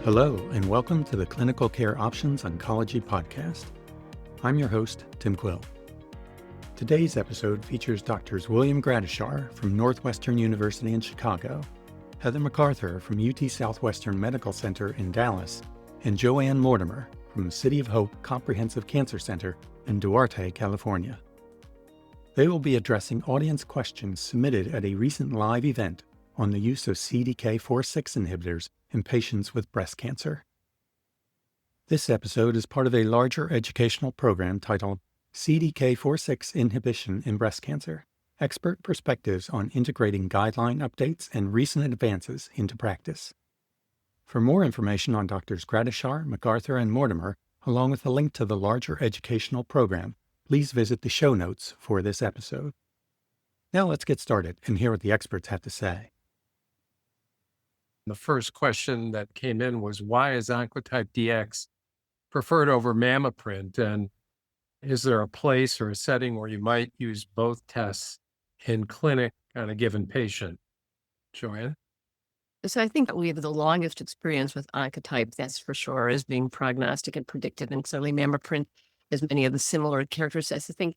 Hello, and welcome to the Clinical Care Options Oncology podcast. I'm your host, Tim Quill. Today's episode features Drs William Gradishar from Northwestern University in Chicago, Heather McArthur from UT Southwestern Medical Center in Dallas, and Joanne Mortimer from City of Hope Comprehensive Cancer Center in Duarte, California. They will be addressing audience questions submitted at a recent live event on the use of CDK4/6 inhibitors in patients with breast cancer. This episode is part of a larger educational program titled CDK4/6 Inhibition in Breast Cancer: Expert Perspectives on Integrating Guideline Updates and Recent Advances into Practice. For more information on Drs Gradishar, McArthur, and Mortimer, along with a link to the larger educational program, please visit the show notes for this episode. Now let's get started and hear what the experts have to say. The first question that came in was, why is Oncotype DX preferred over MammaPrint? And is there a place or a setting where you might use both tests in clinic on a given patient? Joanne? So I think we have the longest experience with Oncotype, that's for sure, as being prognostic and predictive. And certainly MammaPrint has many of the similar characteristics. I think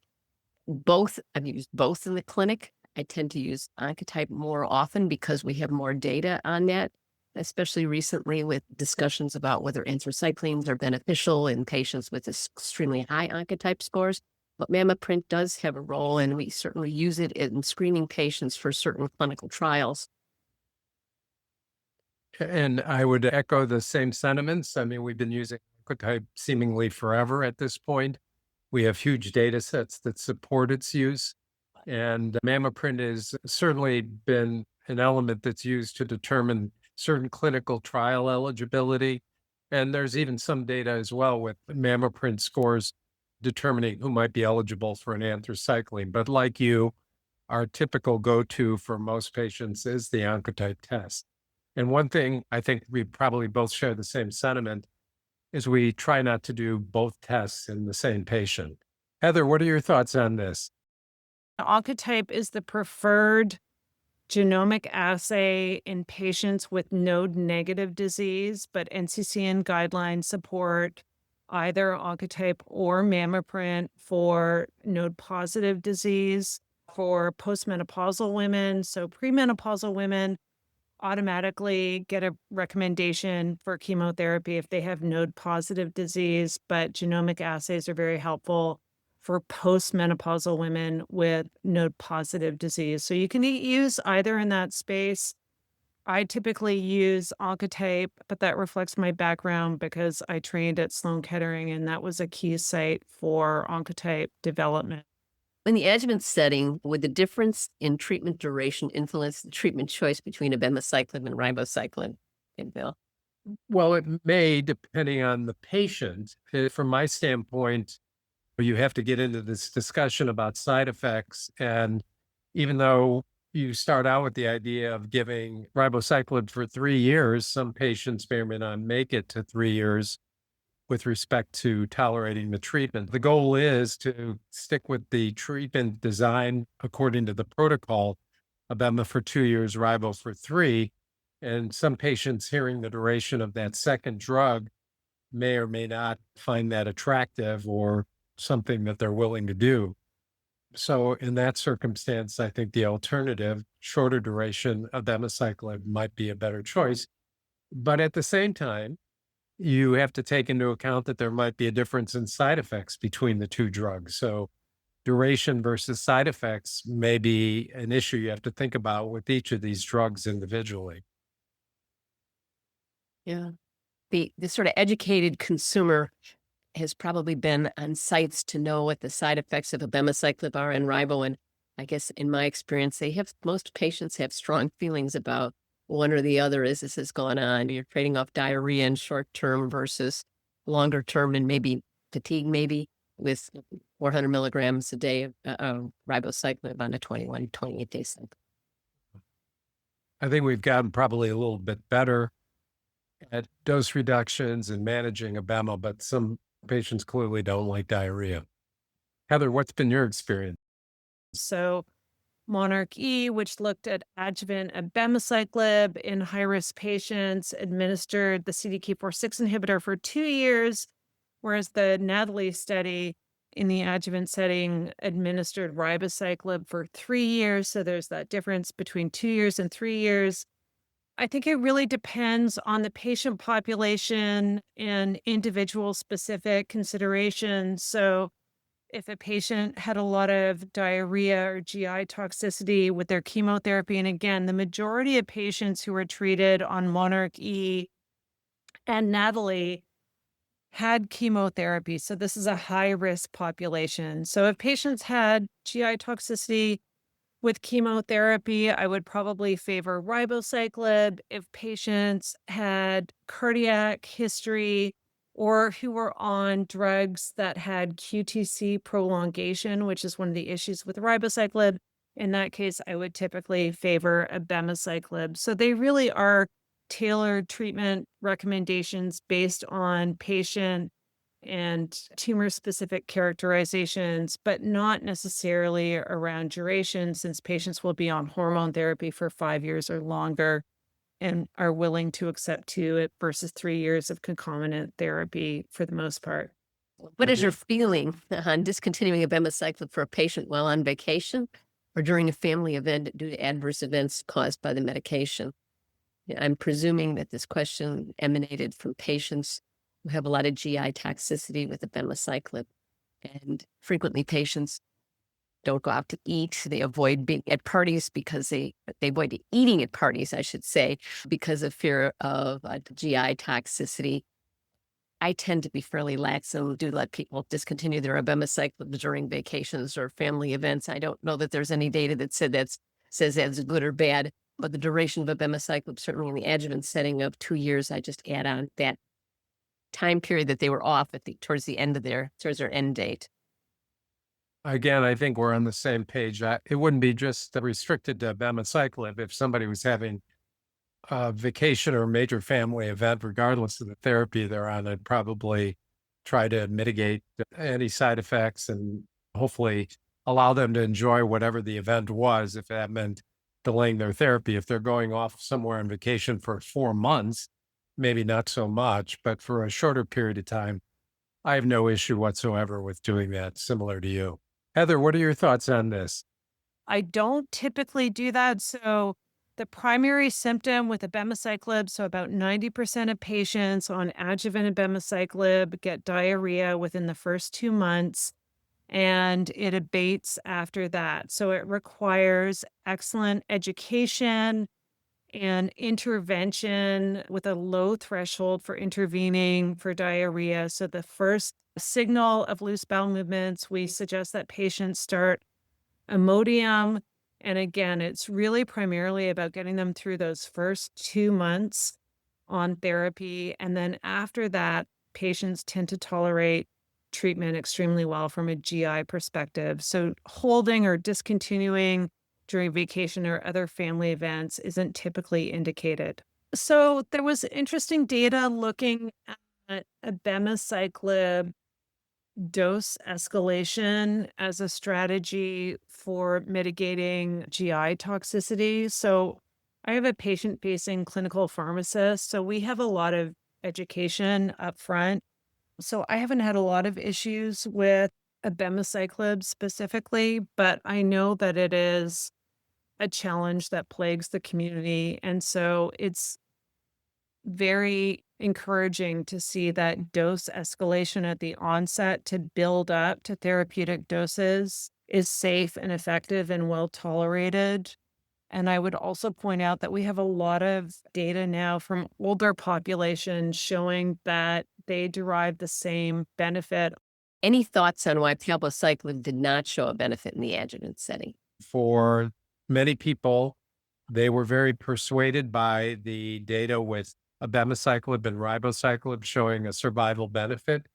I've used both in the clinic. I tend to use Oncotype more often because we have more data on that, especially recently with discussions about whether anthracyclines are beneficial in patients with extremely high Oncotype scores. But MammaPrint does have a role, and we certainly use it in screening patients for certain clinical trials. And I would echo the same sentiments. I mean, we've been using Oncotype seemingly forever at this point. We have huge data sets that support its use. And MammaPrint has certainly been an element that's used to determine certain clinical trial eligibility. And there's even some data as well with MammaPrint scores determining who might be eligible for an anthracycline. But like you, our typical go-to for most patients is the Oncotype test. And one thing I think we probably both share the same sentiment is we try not to do both tests in the same patient. Heather, what are your thoughts on this? Oncotype is the preferred genomic assay in patients with node-negative disease, but NCCN guidelines support either Oncotype or MammaPrint for node-positive disease for postmenopausal women. So premenopausal women automatically get a recommendation for chemotherapy if they have node-positive disease, but genomic assays are very helpful for postmenopausal women with node-positive disease. So you can use either in that space. I typically use Oncotype, but that reflects my background because I trained at Sloan Kettering, and that was a key site for Oncotype development. In the adjuvant setting, would the difference in treatment duration influence the treatment choice between abemaciclib and ribociclib, Bill? Well, it may, depending on the patient. From my standpoint, you have to get into this discussion about side effects. And even though you start out with the idea of giving ribociclib for 3 years, some patients may or may not make it to 3 years with respect to tolerating the treatment. The goal is to stick with the treatment design according to the protocol, abema for 2 years, ribo for 3. And some patients hearing the duration of that second drug may or may not find that attractive or something that they're willing to do. So in that circumstance, I think the alternative, shorter duration of abemaciclib, might be a better choice. But at the same time, you have to take into account that there might be a difference in side effects between the two drugs. So duration versus side effects may be an issue you have to think about with each of these drugs individually. Yeah. The sort of educated consumer has probably been on sites to know what the side effects of abemaciclib are and ribo. And I guess in my experience, most patients have strong feelings about one or the other as this has gone on. You're trading off diarrhea in short term versus longer term and maybe fatigue, maybe with 400 milligrams a day of ribociclib on a 21, 28-day cycle. I think we've gotten probably a little bit better at dose reductions and managing abema, but some patients clearly don't like diarrhea. Heather, what's been your experience? So Monarch E, which looked at adjuvant abemaciclib in high-risk patients, administered the CDK4/6 inhibitor for 2 years, whereas the NATALEE study in the adjuvant setting administered ribociclib for 3 years. So there's that difference between 2 years and 3 years. I think it really depends on the patient population and individual specific considerations. So if a patient had a lot of diarrhea or GI toxicity with their chemotherapy, and again, the majority of patients who were treated on Monarch E and NATALEE had chemotherapy. So this is a high risk population. So if patients had GI toxicity with chemotherapy, I would probably favor ribociclib. If patients had cardiac history or who were on drugs that had QTc prolongation, which is one of the issues with ribociclib, in that case, I would typically favor abemaciclib. So they really are tailored treatment recommendations based on patient and tumor-specific characterizations, but not necessarily around duration, since patients will be on hormone therapy for 5 years or longer and are willing to accept 2 versus 3 years of concomitant therapy for the most part. What is your feeling on discontinuing abemaciclib for a patient while on vacation or during a family event due to adverse events caused by the medication? I'm presuming that this question emanated from patients who have a lot of GI toxicity with abemaciclib. And frequently patients don't go out to eat. They avoid being at parties because they avoid eating at parties, I should say, because of fear of GI toxicity. I tend to be fairly lax and do let people discontinue their abemaciclib during vacations or family events. I don't know that there's any data that says that's good or bad, but the duration of abemaciclib, certainly in the adjuvant setting of 2 years, I just add on that time period that they were off towards their end date. Again, I think we're on the same page. It wouldn't be just restricted to abemaciclib. If somebody was having a vacation or a major family event, regardless of the therapy they're on, I'd probably try to mitigate any side effects and hopefully allow them to enjoy whatever the event was, if that meant delaying their therapy. If they're going off somewhere on vacation for 4 months, maybe not so much, but for a shorter period of time, I have no issue whatsoever with doing that, similar to you. Heather, what are your thoughts on this? I don't typically do that. So the primary symptom with abemaciclib, so about 90% of patients on adjuvant abemaciclib get diarrhea within the first 2 months, and it abates after that. So it requires excellent education and intervention with a low threshold for intervening for diarrhea. So the first signal of loose bowel movements, we suggest that patients start Imodium. And again, it's really primarily about getting them through those first 2 months on therapy. And then after that, patients tend to tolerate treatment extremely well from a GI perspective. So holding or discontinuing during vacation or other family events isn't typically indicated. So there was interesting data looking at abemaciclib dose escalation as a strategy for mitigating GI toxicity. So I have a patient-facing clinical pharmacist, so we have a lot of education up front. So I haven't had a lot of issues with abemaciclib specifically, but I know that it is a challenge that plagues the community. And so it's very encouraging to see that dose escalation at the onset to build up to therapeutic doses is safe and effective and well tolerated. And I would also point out that we have a lot of data now from older populations showing that they derive the same benefit. Any thoughts on why palbociclib did not show a benefit in the adjuvant setting? For many people, they were very persuaded by the data with abemaciclib and ribociclib showing a survival benefit.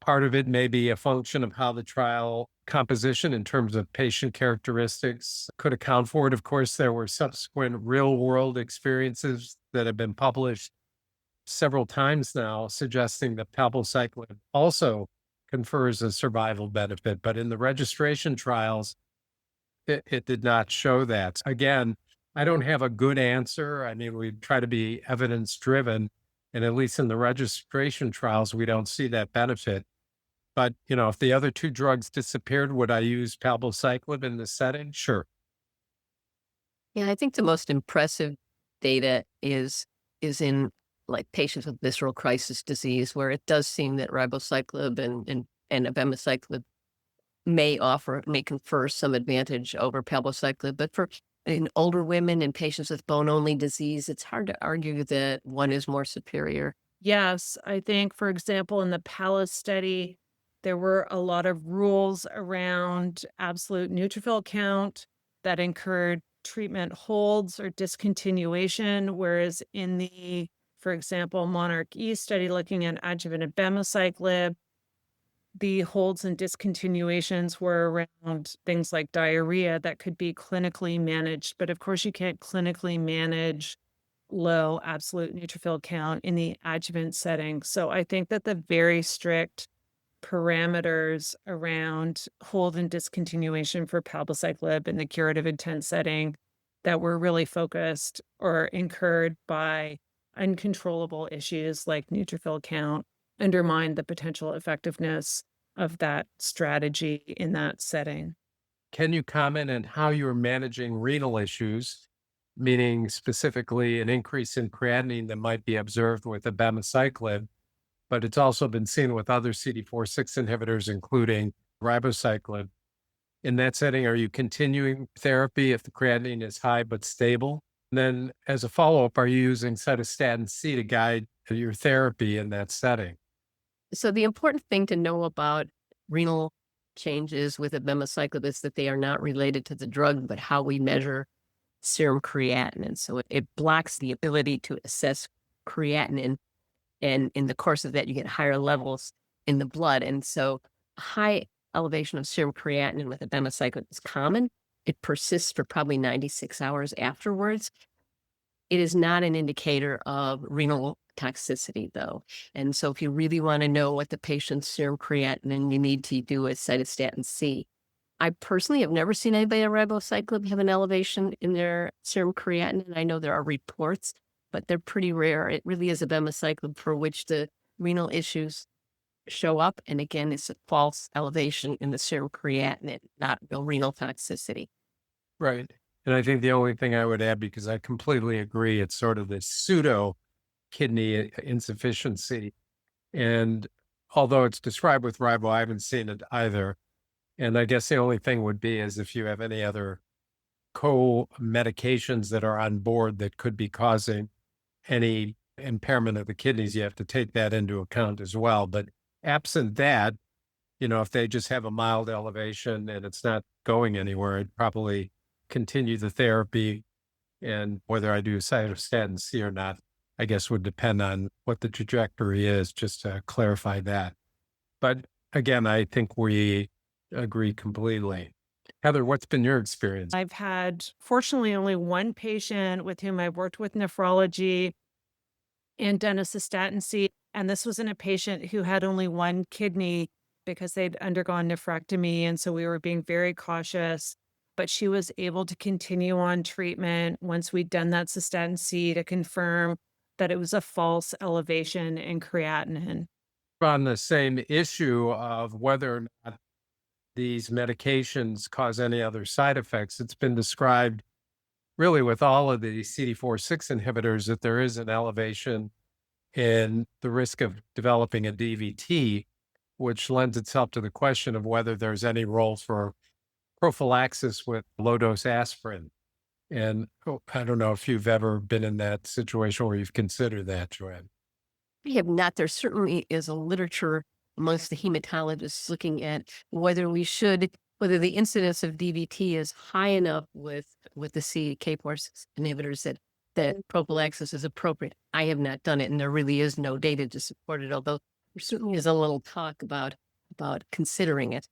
Part of it may be a function of how the trial composition in terms of patient characteristics could account for it. Of course, there were subsequent real-world experiences that have been published several times now suggesting that palbociclib also confers a survival benefit. But in the registration trials, it did not show that. Again, I don't have a good answer. I mean, we try to be evidence driven, and at least in the registration trials, we don't see that benefit. But, if the other two drugs disappeared, would I use palbociclib in this setting? Sure. Yeah, I think the most impressive data is in like patients with visceral crisis disease, where it does seem that ribociclib and abemaciclib may confer some advantage over palbociclib. But in older women and patients with bone-only disease, it's hard to argue that one is more superior. Yes, I think, for example, in the PALACE study, there were a lot of rules around absolute neutrophil count that incurred treatment holds or discontinuation, whereas in the, for example, Monarch E study looking at adjuvant abemaciclib, the holds and discontinuations were around things like diarrhea that could be clinically managed. But of course, you can't clinically manage low absolute neutrophil count in the adjuvant setting. So I think that the very strict parameters around hold and discontinuation for palbociclib in the curative intent setting that were really focused or incurred by uncontrollable issues like neutrophil count undermine the potential effectiveness of that strategy in that setting. Can you comment on how you're managing renal issues, meaning specifically an increase in creatinine that might be observed with abemaciclib, but it's also been seen with other CDK4/6 inhibitors, including ribociclib? In that setting, are you continuing therapy if the creatinine is high but stable? And then as a follow-up, are you using cytostatin C to guide your therapy in that setting? So the important thing to know about renal changes with abemaciclib is that they are not related to the drug, but how we measure serum creatinine. So it blocks the ability to assess creatinine. And in the course of that, you get higher levels in the blood. And so high elevation of serum creatinine with abemaciclib is common. It persists for probably 96 hours afterwards. It is not an indicator of renal toxicity, though. And so if you really want to know what the patient's serum creatinine, you need to do a cytostatin C. I personally have never seen anybody on ribociclib have an elevation in their serum creatinine. I know there are reports, but they're pretty rare. It really is abemaciclib for which the renal issues show up. And again, it's a false elevation in the serum creatinine, not real renal toxicity. Right. And I think the only thing I would add, because I completely agree, it's sort of this pseudo kidney insufficiency. And although it's described with ribo, I haven't seen it either. And I guess the only thing would be is if you have any other co-medications that are on board that could be causing any impairment of the kidneys, you have to take that into account as well. But absent that, if they just have a mild elevation and it's not going anywhere, I'd probably continue the therapy. And whether I do cytostatin C or not, I guess would depend on what the trajectory is, just to clarify that. But again, I think we agree completely. Heather, what's been your experience? I've had, fortunately, only one patient with whom I've worked with nephrology and done a cystatin C. And this was in a patient who had only one kidney because they'd undergone nephrectomy. And so we were being very cautious. But she was able to continue on treatment once we'd done that cystatin C to confirm that it was a false elevation in creatinine. On the same issue of whether or not these medications cause any other side effects, it's been described really with all of the CDK4/6 inhibitors that there is an elevation in the risk of developing a DVT, which lends itself to the question of whether there's any role for prophylaxis with low-dose aspirin. And I don't know if you've ever been in that situation where you've considered that, Joanne. We have not. There certainly is a literature amongst the hematologists looking at whether the incidence of DVT is high enough with the CDK4/6 inhibitors that prophylaxis is appropriate. I have not done it, and there really is no data to support it, although there certainly is a little talk about considering it.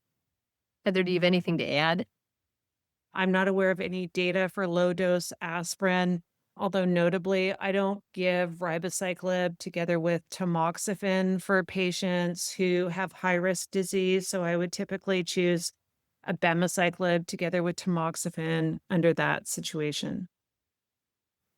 Heather, do you have anything to add? I'm not aware of any data for low-dose aspirin, although notably, I don't give ribociclib together with tamoxifen for patients who have high-risk disease. So I would typically choose abemaciclib together with tamoxifen under that situation.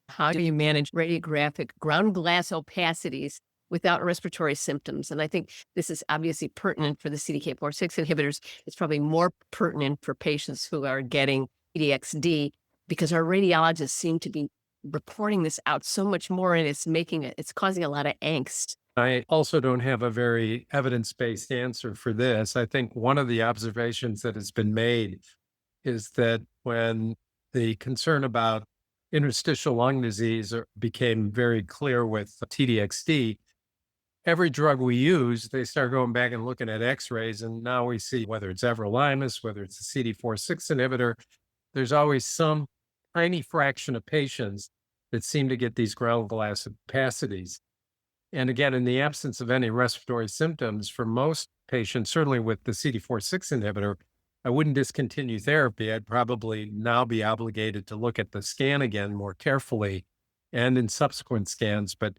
How do you manage radiographic ground glass opacities without respiratory symptoms? And I think this is obviously pertinent for the CDK4/6 inhibitors. It's probably more pertinent for patients who are getting PDXD because our radiologists seem to be reporting this out so much more, and it's causing a lot of angst. I also don't have a very evidence-based answer for this. I think one of the observations that has been made is that when the concern about interstitial lung disease became very clear with TDXD, every drug we use, they start going back and looking at x-rays, and now we see whether it's everolimus, whether it's a CD4/6 inhibitor, there's always some tiny fraction of patients that seem to get these ground glass opacities. And again, in the absence of any respiratory symptoms, for most patients, certainly with the CDK4/6 inhibitor, I wouldn't discontinue therapy. I'd probably now be obligated to look at the scan again more carefully and in subsequent scans. But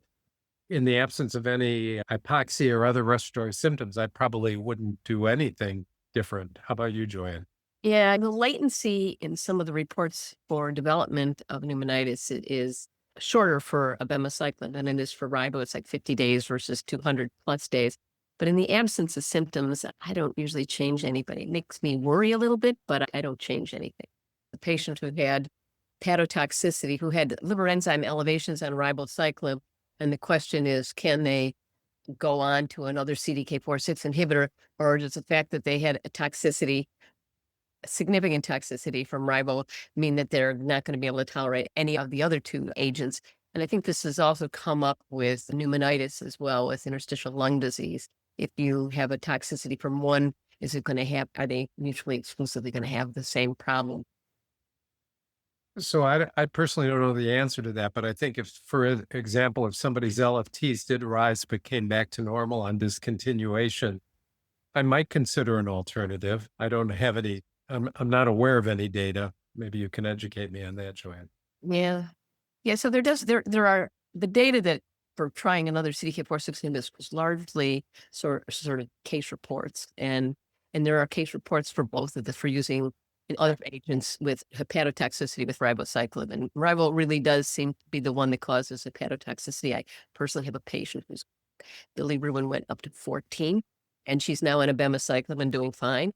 in the absence of any hypoxia or other respiratory symptoms, I probably wouldn't do anything different. How about you, Joanne? Yeah, the latency in some of the reports for development of pneumonitis is shorter for abemaciclib than it is for ribo. It's like 50 days versus 200 plus days. But in the absence of symptoms, I don't usually change anybody. It makes me worry a little bit, but I don't change anything. The patient who had hepatotoxicity, who had liver enzyme elevations on ribociclib, and the question is, can they go on to another CDK4/6 inhibitor, or does the fact that they had a toxicity, significant toxicity from ribo, mean that they're not going to be able to tolerate any of the other two agents? And I think this has also come up with pneumonitis as well, with interstitial lung disease. If you have a toxicity from one, are they mutually exclusively going to have the same problem? So I personally don't know the answer to that, but I think if, for example, if somebody's LFTs did rise but came back to normal on discontinuation, I might consider an alternative. I don't have any, I'm not aware of any data. Maybe you can educate me on that, Joanne. Yeah. Yeah. So there are the data that for trying another CDK4/6 inhibitor was largely sort of case reports. And there are case reports for both of the, for using in other agents with hepatotoxicity with ribociclib. And ribo really does seem to be the one that causes hepatotoxicity. I personally have a patient whose bilirubin went up to 14, and she's now on abemaciclib and doing fine.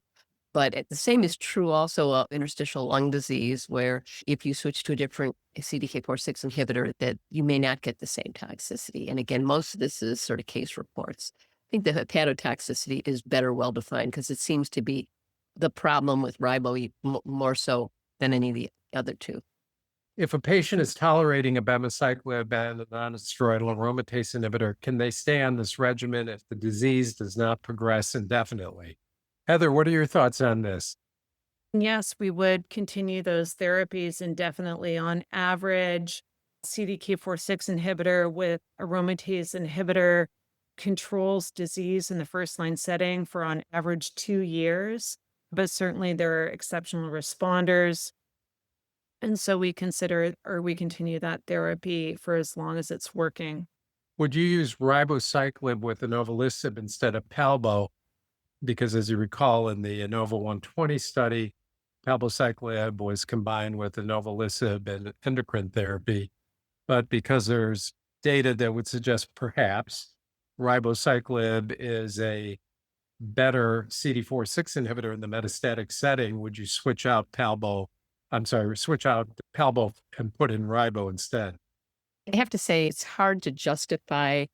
But the same is true also of interstitial lung disease, where if you switch to a different CDK4/6 inhibitor, that you may not get the same toxicity. And again, most of this is sort of case reports. I think the hepatotoxicity is better well-defined because it seems to be the problem with ribo more so than any of the other two. If a patient is tolerating abemaciclib and a non-steroidal aromatase inhibitor, can they stay on this regimen if the disease does not progress indefinitely? Heather, what are your thoughts on this? Yes, we would continue those therapies indefinitely. On average, CDK4/6 inhibitor with aromatase inhibitor controls disease in the first-line setting for on average 2 years. But certainly there are exceptional responders. And so we continue that therapy for as long as it's working. Would you use ribociclib with inavolisib instead of palbo? Because as you recall, in the Inova 120 study, palbociclib was combined with inavolisib and endocrine therapy. But because there's data that would suggest perhaps ribociclib is a better CDK4/6 inhibitor in the metastatic setting, would you switch out palbo and put in ribo instead? I have to say, it's hard to justify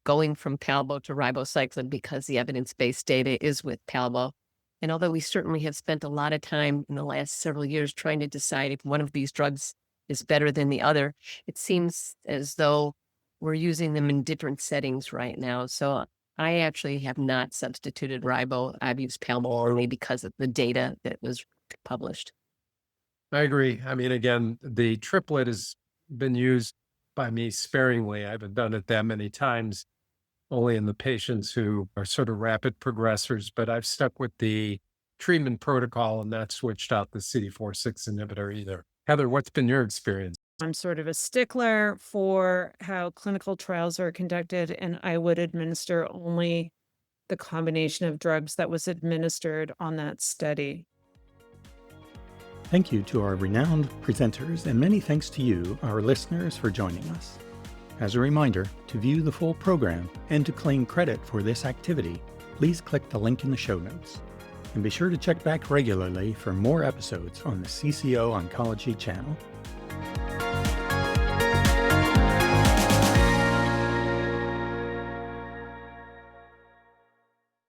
going from palbo to ribociclib because the evidence-based data is with palbo. And although we certainly have spent a lot of time in the last several years trying to decide if one of these drugs is better than the other, it seems as though we're using them in different settings right now. So I actually have not substituted ribo. I've used palbo only because of the data that was published. I agree. I mean, again, the triplet has been used by me sparingly. I haven't done it that many times, only in the patients who are sort of rapid progressors, but I've stuck with the treatment protocol and not switched out the CDK4/6 inhibitor either. Heather, what's been your experience? I'm sort of a stickler for how clinical trials are conducted, and I would administer only the combination of drugs that was administered on that study. Thank you to our renowned presenters, and many thanks to you, our listeners, for joining us. As a reminder, to view the full program and to claim credit for this activity, please click the link in the show notes. And be sure to check back regularly for more episodes on the CCO Oncology channel.